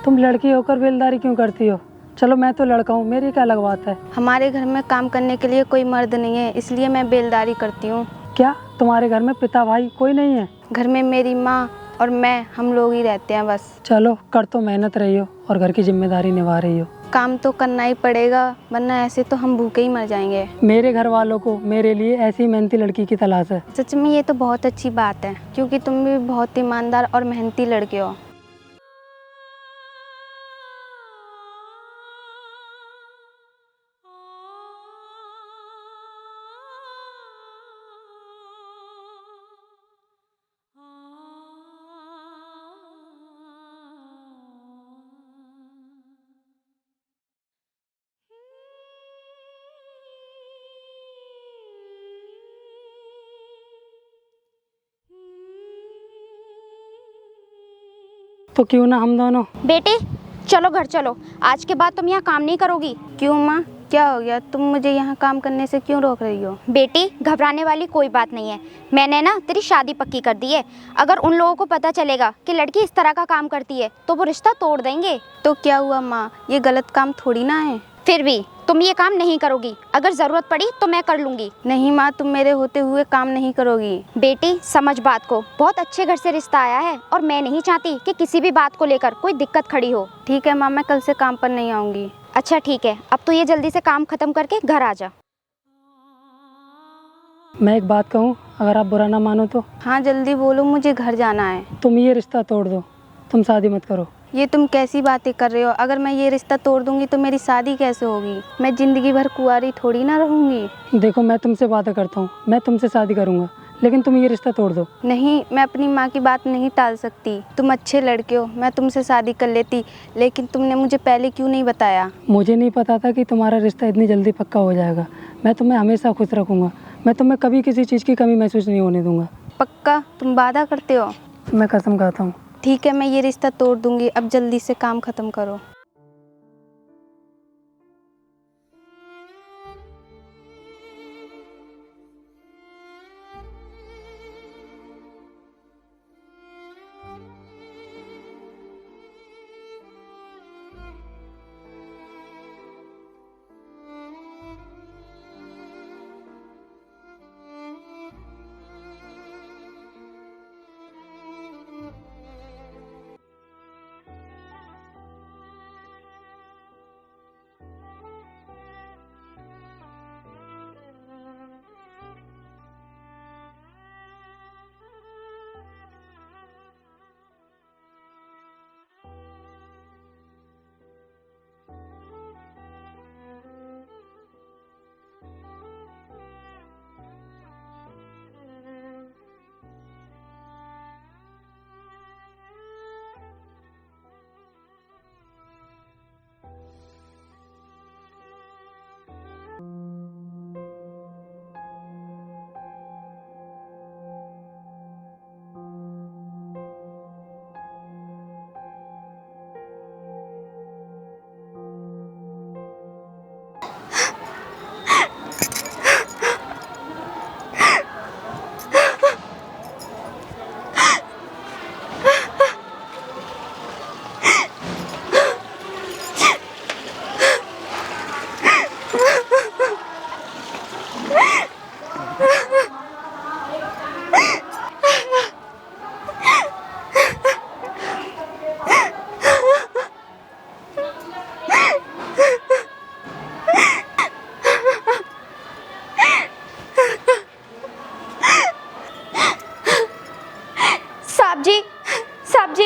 तुम लड़की होकर बेलदारी क्यों करती हो? चलो मैं तो लड़का हूँ, मेरी क्या अलग बात है। हमारे घर में काम करने के लिए कोई मर्द नहीं है, इसलिए मैं बेलदारी करती हूँ। क्या तुम्हारे घर में पिता भाई कोई नहीं है? घर में मेरी माँ और मैं, हम लोग ही रहते हैं बस। चलो कर तो मेहनत रही हो और घर की जिम्मेदारी निभा रही हो। काम तो करना ही पड़ेगा, वरना ऐसे तो हम भूखे ही मर जाएंगे। मेरे घर वालों को मेरे लिए ऐसी मेहनती लड़की की तलाश है। सच में ये तो बहुत अच्छी बात है, क्योंकि तुम भी बहुत ईमानदार और मेहनती लड़के हो। तो क्यों ना हम दोनों। बेटे चलो घर चलो, आज के बाद तुम यहाँ काम नहीं करोगी। क्यों माँ, क्या हो गया? तुम मुझे यहाँ काम करने से क्यों रोक रही हो? बेटी घबराने वाली कोई बात नहीं है, मैंने ना तेरी शादी पक्की कर दी है। अगर उन लोगों को पता चलेगा कि लड़की इस तरह का काम करती है तो वो रिश्ता तोड़ देंगे। तो क्या हुआ माँ, ये गलत काम थोड़ी ना है। फिर भी तुम ये काम नहीं करोगी, अगर ज़रूरत पड़ी तो मैं कर लूँगी। नहीं माँ, तुम मेरे होते हुए काम नहीं करोगी। बेटी समझ बात को, बहुत अच्छे घर से रिश्ता आया है और मैं नहीं चाहती कि किसी भी बात को लेकर कोई दिक्कत खड़ी हो। ठीक है माँ, मैं कल से काम पर नहीं आऊँगी। अच्छा ठीक है, अब तो ये जल्दी से काम खत्म करके घर आ जा। मैं एक बात कहूँ, अगर आप बुरा ना मानो तो। हाँ जल्दी बोलो, मुझे घर जाना है। तुम ये रिश्ता तोड़ दो, तुम शादी मत करो। ये तुम कैसी बातें कर रहे हो? अगर मैं ये रिश्ता तोड़ दूंगी तो मेरी शादी कैसे होगी? मैं जिंदगी भर कुंवारी थोड़ी ना रहूंगी। देखो मैं तुमसे वादा करता हूँ, मैं तुमसे शादी करूँगा, लेकिन तुम ये रिश्ता तोड़ दो। नहीं, मैं अपनी माँ की बात नहीं टाल सकती। तुम अच्छे लड़के हो, मैं तुमसे शादी कर लेती, लेकिन तुमने मुझे पहले क्यों नहीं बताया? मुझे नहीं पता था कि तुम्हारा रिश्ता इतनी जल्दी पक्का हो जाएगा। मैं तुम्हें हमेशा खुश रखूँगा, मैं तुम्हें कभी किसी चीज़ की कमी महसूस नहीं होने दूँगा। पक्का? तुम वादा करते हो? मैं कसम खाता हूँ। ठीक है, मैं ये रिश्ता तोड़ दूंगी। अब जल्दी से काम खत्म करो। साहब जी,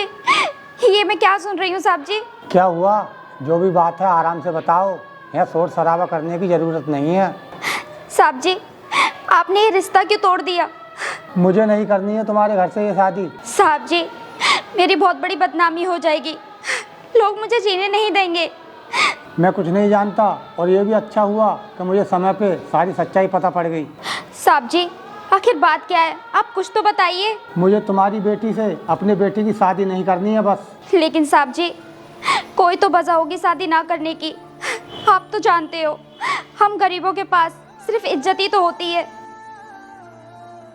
ये मैं क्या सुन रही हूँ साहब जी? क्या हुआ? जो भी बात है आराम से बताओ, यहाँ शोर शराबा करने की ज़रूरत नहीं है। साहब जी, आपने ये रिश्ता क्यों तोड़ दिया? मुझे नहीं करनी है तुम्हारे घर से ये शादी। साहब जी, मेरी बहुत बड़ी बदनामी हो जाएगी, लोग मुझे जीने नहीं देंगे। मैं कुछ नहीं जानता और ये भी अच्छा हुआ कि मुझे समय पे सारी सच्चाई पता पड़ गई। साहब जी, आखिर बात क्या है, आप कुछ तो बताइए। मुझे तुम्हारी बेटी से अपनी बेटी की शादी नहीं करनी है बस। लेकिन साहब जी, कोई तो वजह होगी शादी ना करने की। आप तो जानते हो, हम गरीबों के पास सिर्फ इज्जत ही तो होती है।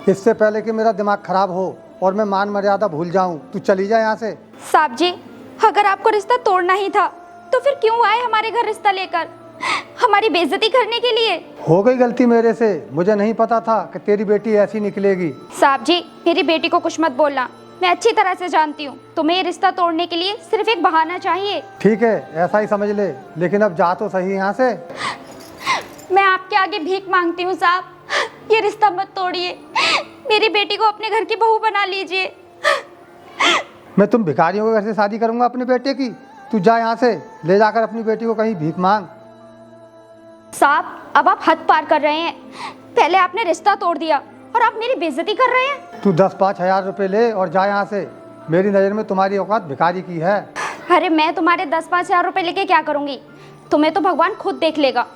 इससे पहले कि मेरा दिमाग खराब हो और मैं मान मर्यादा भूल जाऊं, तू चली जा यहाँ से। साहब जी, अगर आपको रिश्ता तोड़ना ही था तो फिर क्यों आए हमारे घर रिश्ता लेकर? हमारी बेइज्जती करने के लिए? हो गई गलती मेरे से, मुझे नहीं पता था कि तेरी बेटी ऐसी निकलेगी। साहब जी, मेरी बेटी को कुछ मत बोलना। मैं अच्छी तरह से जानती हूँ तुम्हें ये रिश्ता तोड़ने के लिए सिर्फ एक बहाना चाहिए। ठीक है, ऐसा ही समझ ले, लेकिन अब जा तो सही यहाँ से। मैं आपके आगे भीख मांगती हूँ साहब, ये रिश्ता मत तोड़िए। मेरी बेटी को अपने घर की बहू बना लीजिए। मैं तुम भिखारियों के घर से शादी करूंगा अपने बेटे की? तू जा यहाँ से, ले जाकर अपनी बेटी को कहीं भीख मांग। साहब, अब आप हद पार कर रहे हैं। पहले आपने रिश्ता तोड़ दिया और आप मेरी बेइज्जती कर रहे हैं। तू 10-5 हजार रुपये ले और जा यहाँ से। मेरी नज़र में तुम्हारी औकात भिखारी की है। अरे मैं तुम्हारे 10-5 हजार रुपए लेके क्या करूंगी? तुम्हें तो भगवान खुद देख लेगा।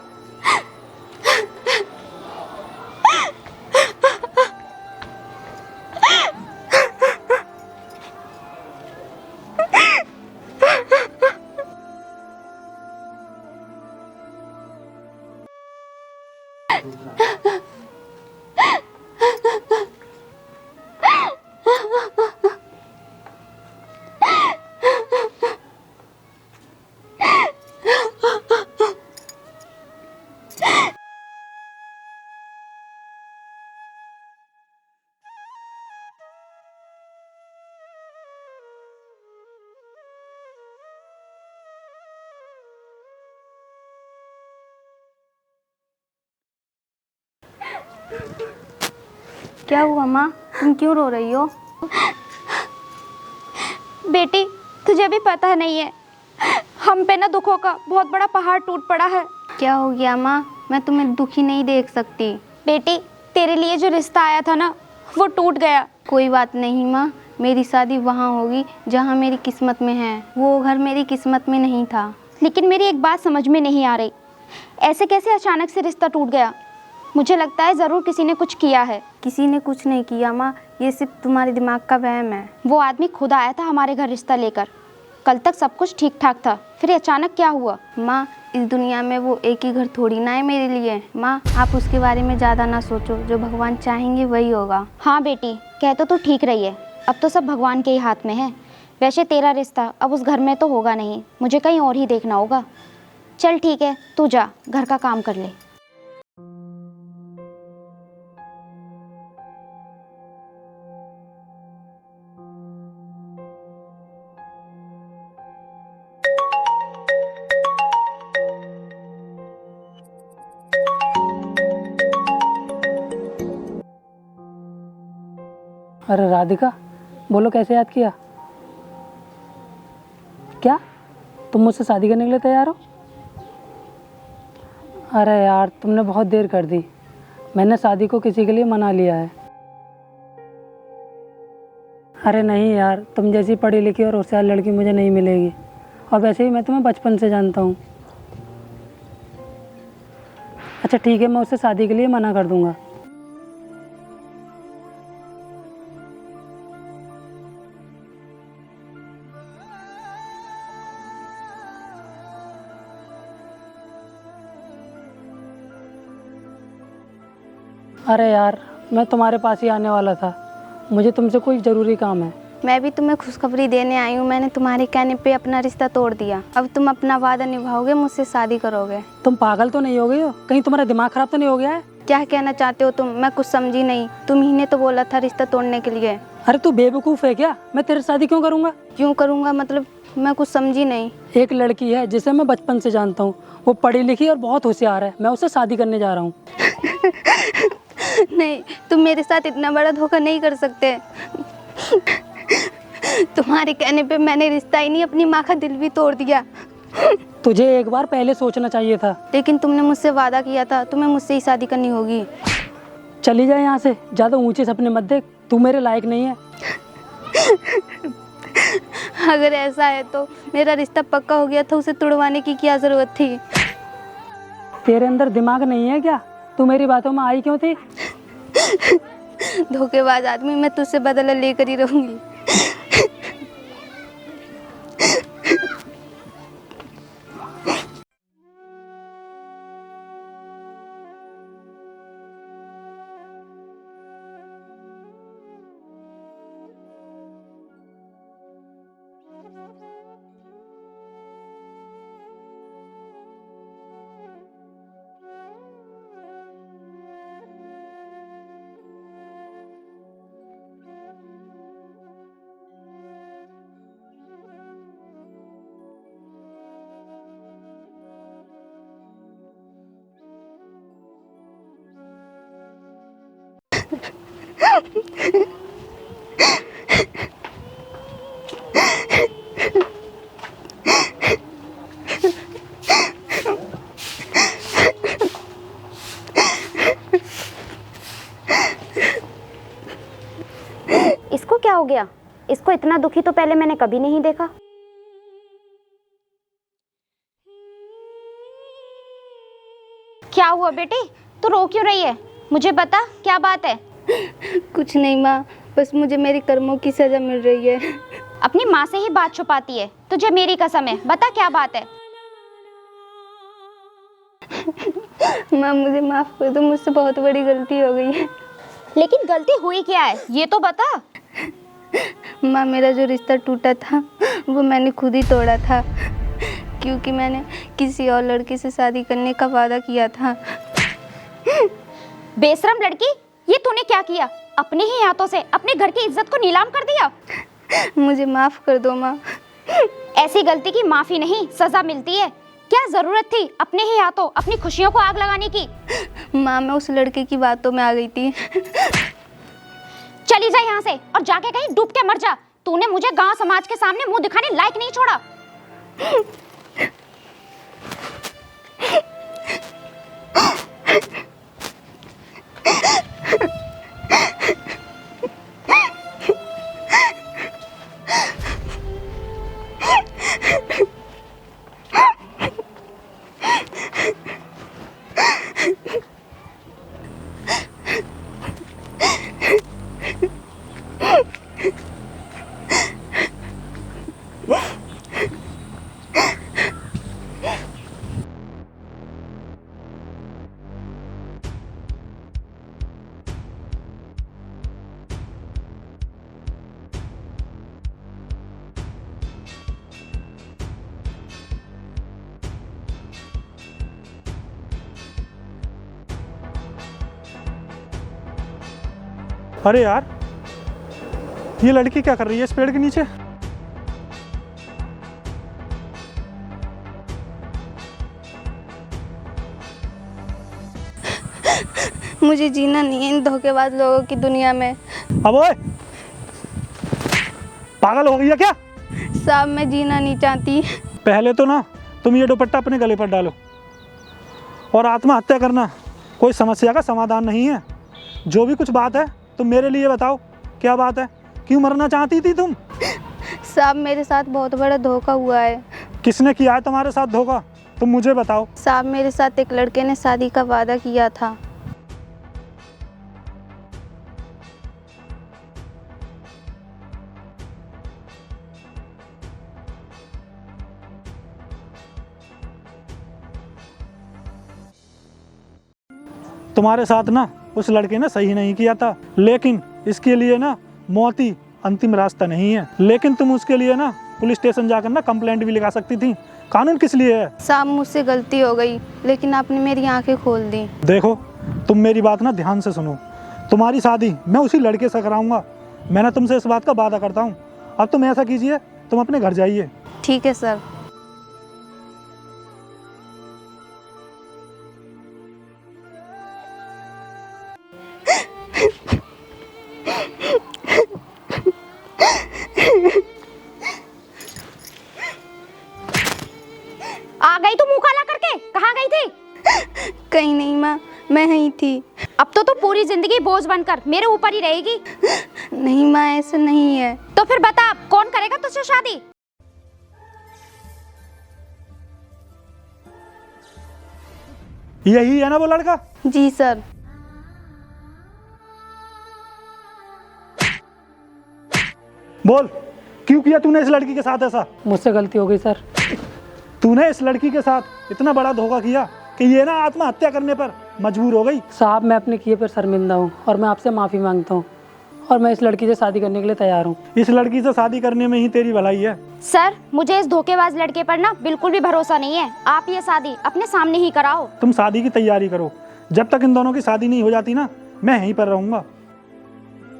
क्या हुआ माँ, तुम क्यों रो रही हो? बेटी, तुझे भी पता नहीं है, हम पे ना दुखों का बहुत बड़ा पहाड़ टूट पड़ा है। क्या हो गया माँ? मैं तुम्हें दुखी नहीं देख सकती। बेटी, तेरे लिए जो रिश्ता आया था ना, वो टूट गया। कोई बात नहीं माँ, मेरी शादी वहाँ होगी जहाँ मेरी किस्मत में है। वो घर मेरी किस्मत में नहीं था। लेकिन मेरी एक बात समझ में नहीं आ रही, ऐसे कैसे अचानक से रिश्ता टूट गया? मुझे लगता है ज़रूर किसी ने कुछ किया है। किसी ने कुछ नहीं किया माँ, ये सिर्फ तुम्हारे दिमाग का वहम है। वो आदमी खुद आया था हमारे घर रिश्ता लेकर। कल तक सब कुछ ठीक ठाक था, फिर अचानक क्या हुआ? माँ, इस दुनिया में वो एक ही घर थोड़ी ना है मेरे लिए। माँ, आप उसके बारे में ज़्यादा ना सोचो, जो भगवान चाहेंगे वही होगा। हाँ बेटी, कह तो तू ठीक रही है, अब तो सब भगवान के ही हाथ में है। वैसे तेरा रिश्ता अब उस घर में तो होगा नहीं, मुझे कहीं और ही देखना होगा। चल ठीक है, तू जा, घर का काम कर ले। अरे राधिका, बोलो कैसे याद किया? क्या तुम मुझसे शादी करने के लिए तैयार हो? अरे यार, तुमने बहुत देर कर दी। मैंने शादी को किसी के लिए मना लिया है। अरे नहीं यार, तुम जैसी पढ़ी लिखी और होशियार लड़की मुझे नहीं मिलेगी। और वैसे भी मैं तुम्हें बचपन से जानता हूँ। अच्छा ठीक है, मैं उससे शादी के लिए मना कर दूँगा। अरे यार, मैं तुम्हारे पास ही आने वाला था। मुझे तुमसे कोई ज़रूरी काम है। मैं भी तुम्हें खुशखबरी देने आई हूँ। मैंने तुम्हारे कहने पे अपना रिश्ता तोड़ दिया। अब तुम अपना वादा निभाओगे, मुझसे शादी करोगे। तुम पागल तो नहीं हो गई हो? कहीं तुम्हारा दिमाग ख़राब तो नहीं हो गया है? क्या कहना चाहते हो तुम? मैं कुछ समझी नहीं। तुम ही ने तो बोला था रिश्ता तोड़ने के लिए। अरे तू बेवकूफ़ है क्या? मैं तेरे से शादी क्यों करूँगा? क्यों करूँगा मतलब? मैं कुछ समझी नहीं। एक लड़की है जिसे मैं बचपन से जानता हूँ, वो पढ़ी लिखी और बहुत होशियार है। मैं उससे शादी करने जा रहा हूँ। नहीं, तुम मेरे साथ इतना बड़ा धोखा नहीं कर सकते। तुम्हारे कहने पे मैंने रिश्ता ही नहीं, अपनी माँ का दिल भी तोड़ दिया। तुझे एक बार पहले सोचना चाहिए था। लेकिन तुमने मुझसे वादा किया था, तुम्हें मुझसे ही शादी करनी होगी। चली जाए यहाँ से, ज़्यादा ऊंचे सपने मत देख, तू मेरे लायक नहीं है। अगर ऐसा है तो मेरा रिश्ता पक्का हो गया था, उसे तुड़वाने की क्या ज़रूरत थी? तेरे अंदर दिमाग नहीं है क्या? तू मेरी बातों में आई क्यों थी? धोखेबाज आदमी, मैं तुझसे बदला लेकर ही रहूंगी। इसको क्या हो गया? इसको इतना दुखी तो पहले मैंने कभी नहीं देखा। क्या हुआ बेटी, तू रो क्यों रही है? मुझे बता, क्या बात है? कुछ नहीं माँ, बस मुझे मेरी कर्मों की सज़ा मिल रही है। अपनी माँ से ही बात छुपाती है, तुझे मेरी कसम है, बता क्या बात है? माँ मुझे माफ़ कर दो, मुझसे बहुत बड़ी गलती हो गई है। लेकिन गलती हुई क्या है, ये तो बता। माँ मेरा जो रिश्ता टूटा था वो मैंने खुद ही तोड़ा था, क्योंकि मैंने किसी और लड़के से शादी करने का वादा किया था। बेशरम लड़की, ये तूने क्या किया? अपने ही हाथों से अपने घर की इज्जत को नीलाम कर दिया। मुझे माफ़ कर दो माँ। ऐसी गलती की माफी नहीं, सजा मिलती है। क्या जरूरत थी अपने ही हाथों अपनी खुशियों को आग लगाने की? माँ मैं उस लड़के की बातों में आ गई थी। चली जा यहाँ से और जाके कहीं डूब के मर जा। तूने मुझे गांव समाज के सामने मुंह दिखाने लायक नहीं छोड़ा। अरे यार, ये लड़की क्या कर रही है इस पेड़ के नीचे? मुझे जीना नहीं है इन धोखेबाज लोगों की दुनिया में। अब ओए, पागल हो गई है क्या? साहब मैं जीना नहीं चाहती। पहले तो ना तुम ये दुपट्टा अपने गले पर डालो। और आत्महत्या करना कोई समस्या का समाधान नहीं है। जो भी कुछ बात है तुम मेरे लिए बताओ, क्या बात है? क्यों मरना चाहती थी तुम? साहब मेरे साथ बहुत बड़ा धोखा हुआ है। किसने किया है तुम्हारे साथ धोखा? तुम मुझे बताओ। साहब मेरे साथ एक लड़के ने शादी का वादा किया था। तुम्हारे साथ ना उस लड़के ने सही नहीं किया था, लेकिन इसके लिए ना मौत ही अंतिम रास्ता नहीं है। लेकिन तुम उसके लिए ना पुलिस स्टेशन जाकर ना कंप्लेंट भी लगा सकती थी। कानून किस लिए है? साहब मुझसे गलती हो गई, लेकिन आपने मेरी आंखें खोल दी। देखो, तुम मेरी बात ना ध्यान से सुनो। तुम्हारी शादी मैं उसी लड़के से कराऊंगा। मैंने तुमसे इस बात का वादा करता हूँ। अब तुम ऐसा कीजिए, तुम अपने घर जाइए। ठीक है सर। आ गई तू मुंह काला करके? कहाँ गई थी? कहीं नहीं माँ, मैं यहीं थी। अब तो तू पूरी जिंदगी बोझ बनकर मेरे ऊपर ही रहेगी। नहीं माँ, ऐसा नहीं है। तो फिर बता, कौन करेगा तुझसे शादी? यही है ना वो लड़का? जी सर। बोल, क्यों किया तूने इस लड़की के साथ ऐसा? मुझसे गलती हो गई सर। तूने इस लड़की के साथ इतना बड़ा धोखा किया कि ये ना आत्महत्या करने पर मजबूर हो गई। साहब मैं अपने किए पर शर्मिंदा हूँ और मैं आपसे माफ़ी मांगता हूँ, और मैं इस लड़की से शादी करने के लिए तैयार हूँ। इस लड़की से शादी करने में ही तेरी भलाई है। सर, मुझे इस धोखेबाज लड़के पर ना बिल्कुल भी भरोसा नहीं है। आप ये शादी अपने सामने ही कराओ। तुम शादी की तैयारी करो। जब तक इन दोनों की शादी नहीं हो जाती ना, मैं यहीं पर रहूंगा।